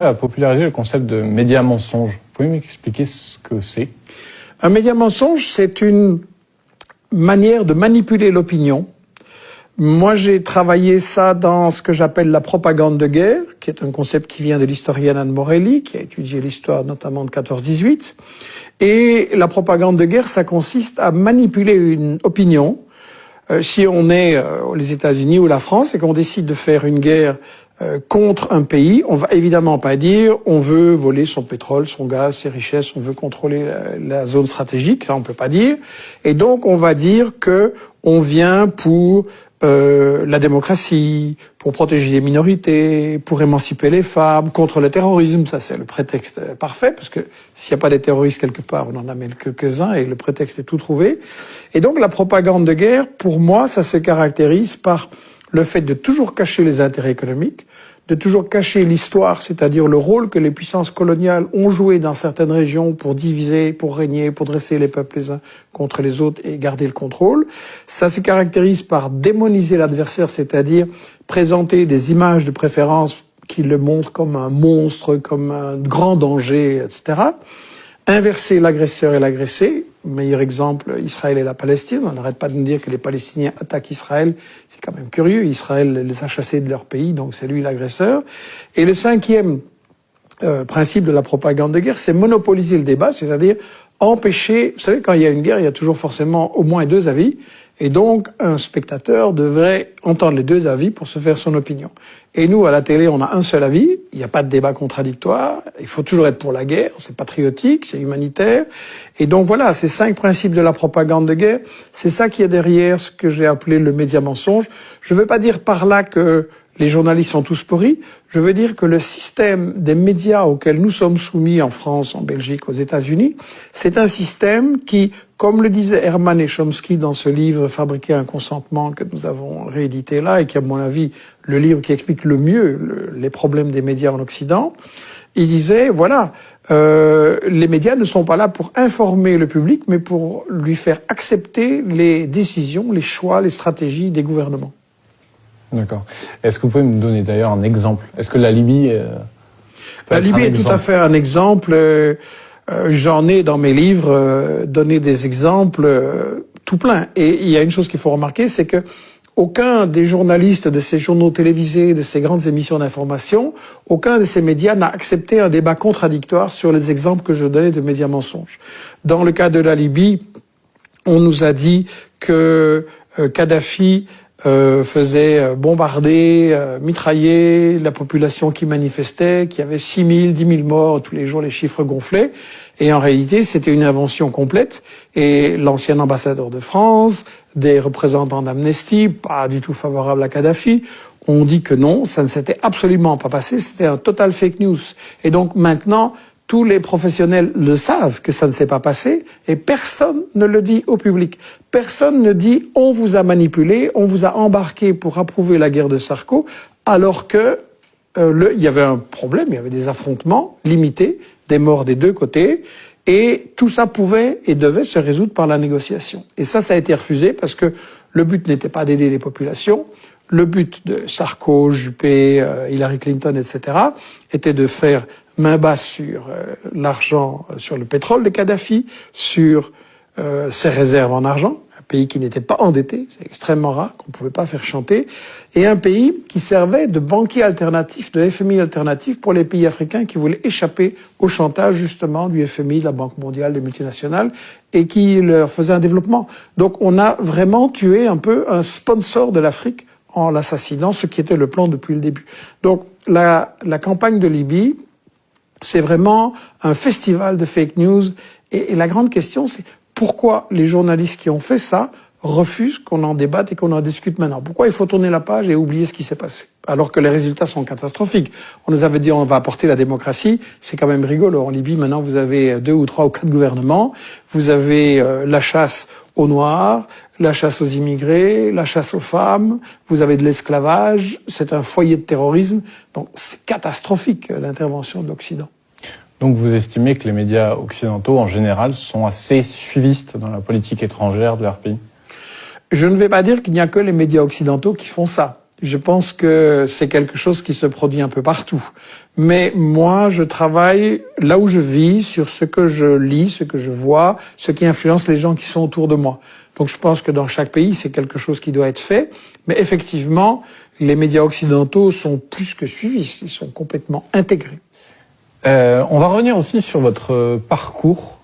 A popularisé le concept de média mensonge. Vous pouvez m'expliquer ce que c'est? Un média mensonge, c'est une manière de manipuler l'opinion. Moi, j'ai travaillé ça dans ce que j'appelle la propagande de guerre, qui est un concept qui vient de l'historienne Anne Morelli, qui a étudié l'histoire notamment de 14-18. Et la propagande de guerre, ça consiste à manipuler une opinion. Si on est les États-Unis ou la France et qu'on décide de faire une guerre contre un pays, on va évidemment pas dire on veut voler son pétrole, son gaz, ses richesses, on veut contrôler la zone stratégique, ça on peut pas dire. Et donc on va dire que on vient pour la démocratie, pour protéger les minorités, pour émanciper les femmes, contre le terrorisme. Ça, c'est le prétexte parfait, parce que s'il n'y a pas des terroristes quelque part, on en amène quelques-uns et le prétexte est tout trouvé. Et donc, la propagande de guerre, pour moi, ça se caractérise par le fait de toujours cacher les intérêts économiques, de toujours cacher l'histoire, c'est-à-dire le rôle que les puissances coloniales ont joué dans certaines régions pour diviser, pour régner, pour dresser les peuples les uns contre les autres et garder le contrôle. Ça se caractérise par démoniser l'adversaire, c'est-à-dire présenter des images de préférence qui le montrent comme un monstre, comme un grand danger, etc. Inverser l'agresseur et l'agressé. Meilleur exemple, Israël et la Palestine. On n'arrête pas de nous dire que les Palestiniens attaquent Israël. C'est quand même curieux. Israël les a chassés de leur pays, donc c'est lui l'agresseur. Et le cinquième principe de la propagande de guerre, c'est monopoliser le débat, c'est-à-dire empêcher... Vous savez, quand il y a une guerre, il y a toujours forcément au moins deux avis. Et donc, un spectateur devrait entendre les deux avis pour se faire son opinion. Et nous, à la télé, on a un seul avis. Il n'y a pas de débat contradictoire. Il faut toujours être pour la guerre. C'est patriotique, c'est humanitaire. Et donc voilà, ces 5 principes de la propagande de guerre, c'est ça qui est derrière ce que j'ai appelé le média mensonge. Je ne veux pas dire par là que les journalistes sont tous pourris. Je veux dire que le système des médias auquel nous sommes soumis en France, en Belgique, aux États-Unis, c'est un système qui, comme le disait Herman et Chomsky dans ce livre « Fabriquer un consentement » que nous avons réédité là, et qui, à mon avis, le livre qui explique le mieux les problèmes des médias en Occident, il disait, voilà, les médias ne sont pas là pour informer le public, mais pour lui faire accepter les décisions, les choix, les stratégies des gouvernements. D'accord. Est-ce que vous pouvez me donner d'ailleurs un exemple? Est-ce que la Libye La Libye est tout à fait un exemple. J'en ai dans mes livres donné des exemples tout plein. Et il y a une chose qu'il faut remarquer, c'est que aucun des journalistes de ces journaux télévisés, de ces grandes émissions d'information, aucun de ces médias n'a accepté un débat contradictoire sur les exemples que je donnais de médias mensonges. Dans le cas de la Libye, on nous a dit que Kadhafi faisait bombarder, mitrailler la population qui manifestait, qu'il y avait 6 000, 10 000 morts, tous les jours les chiffres gonflaient. Et en réalité, c'était une invention complète. Et l'ancien ambassadeur de France, des représentants d'Amnesty, pas du tout favorables à Kadhafi, ont dit que non, ça ne s'était absolument pas passé, c'était un total fake news. Et donc maintenant, tous les professionnels le savent que ça ne s'est pas passé et personne ne le dit au public. Personne ne dit « on vous a manipulé, on vous a embarqué pour approuver la guerre de Sarko » alors que il y avait un problème, il y avait des affrontements limités, des morts des deux côtés et tout ça pouvait et devait se résoudre par la négociation. Et ça a été refusé parce que le but n'était pas d'aider les populations. Le but de Sarko, Juppé, Hillary Clinton, etc. était de faire main basse sur l'argent, sur le pétrole de Kadhafi, sur ses réserves en argent, un pays qui n'était pas endetté, c'est extrêmement rare, qu'on ne pouvait pas faire chanter, et un pays qui servait de banquier alternatif, de FMI alternatif pour les pays africains qui voulaient échapper au chantage justement du FMI, de la Banque mondiale, des multinationales, et qui leur faisait un développement. Donc on a vraiment tué un peu un sponsor de l'Afrique en l'assassinant, ce qui était le plan depuis le début. Donc la campagne de Libye, c'est vraiment un festival de fake news. Et la grande question, c'est pourquoi les journalistes qui ont fait ça refusent qu'on en débatte et qu'on en discute maintenant? Pourquoi il faut tourner la page et oublier ce qui s'est passé? Alors que les résultats sont catastrophiques. On nous avait dit on va apporter la démocratie. C'est quand même rigolo. En Libye, maintenant, vous avez 2 ou 3 ou 4 gouvernements. Vous avez la chasse aux Noirs, la chasse aux immigrés, la chasse aux femmes, vous avez de l'esclavage, c'est un foyer de terrorisme. Donc c'est catastrophique l'intervention de l'Occident. Donc vous estimez que les médias occidentaux en général sont assez suivistes dans la politique étrangère de leur pays? Je ne vais pas dire qu'il n'y a que les médias occidentaux qui font ça. Je pense que c'est quelque chose qui se produit un peu partout. Mais moi, je travaille là où je vis, sur ce que je lis, ce que je vois, ce qui influence les gens qui sont autour de moi. Donc je pense que dans chaque pays, c'est quelque chose qui doit être fait. Mais effectivement, les médias occidentaux sont plus que suivis, ils sont complètement intégrés. On va revenir aussi sur votre parcours.